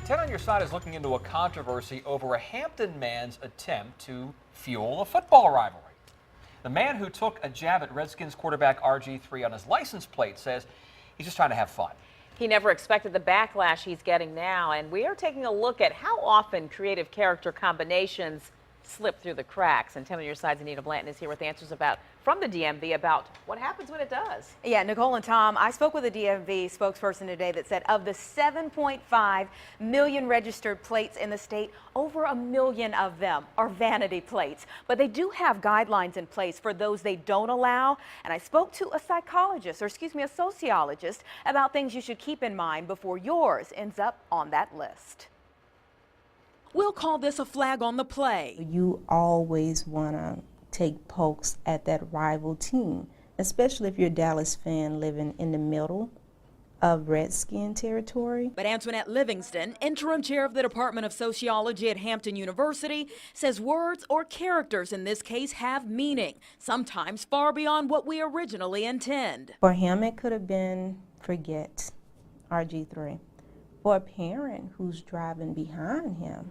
10 on Your Side is looking into a controversy over a Hampton man's attempt to fuel a football rivalry. The man who took a jab at Redskins quarterback RG3 on his license plate says he's just trying to have fun. He never expected the backlash he's getting now, and we are taking a look at how often creative character combinations slip through the cracks. And 10 on Your Side's Anita Blanton is here with answers from the DMV about what happens when it does. Yeah, Nicole and Tom, I spoke with a DMV spokesperson today that said of the 7.5 million registered plates in the state, over 1 million of them are vanity plates. But they do have guidelines in place for those they don't allow. And I spoke to a a sociologist about things you should keep in mind before yours ends up on that list. We'll call this a flag on the play. You always want to take pokes at that rival team, especially if you're a Dallas fan living in the middle of Redskin territory. But Antoinette Livingston, interim chair of the Department of Sociology at Hampton University, says words or characters in this case have meaning, sometimes far beyond what we originally intend. For him, it could have been forget RG3. For a parent who's driving behind him,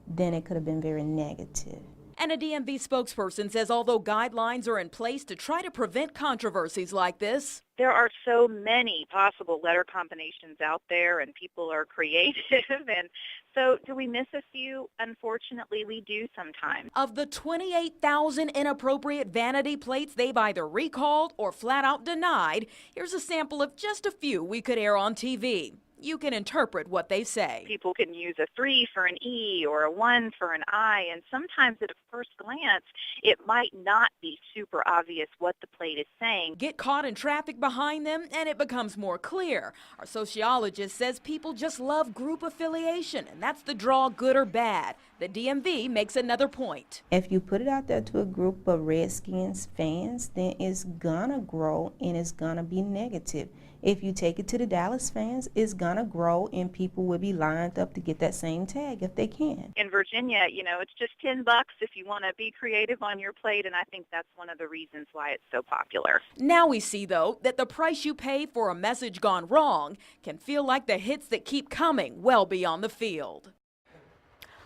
then it could have been very negative. And a DMV spokesperson says although guidelines are in place to try to prevent controversies like this, there are so many possible letter combinations out there and people are creative. And so do we miss a few? Unfortunately, we do sometimes. Of the 28,000 inappropriate vanity plates they've either recalled or flat out denied, here's a sample of just a few we could air on TV. You can interpret what they say. People can use a 3 for an E or a 1 for an I, and sometimes at a first glance, it might not be super obvious what the plate is saying. Get caught in traffic behind them, and it becomes more clear. Our sociologist says people just love group affiliation, and that's the draw, good or bad. The DMV makes another point. If you put it out there to a group of Redskins fans, then it's gonna grow and it's gonna be negative. If you take it to the Dallas fans, it's gonna grow and people will be lined up to get that same tag if they can. In Virginia, it's just $10 if you want to be creative on your plate, and I think that's one of the reasons why it's so popular. Now we see, though, that the price you pay for a message gone wrong can feel like the hits that keep coming well beyond the field.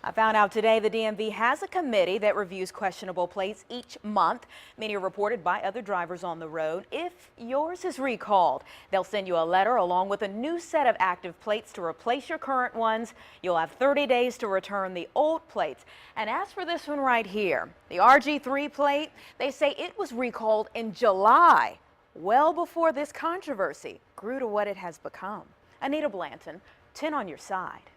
I found out today the DMV has a committee that reviews questionable plates each month. Many are reported by other drivers on the road. If yours is recalled, they'll send you a letter along with a new set of active plates to replace your current ones. You'll have 30 days to return the old plates. And as for this one right here, the RG3 plate, they say it was recalled in July, well before this controversy grew to what it has become. Anita Blanton, 10 on Your Side.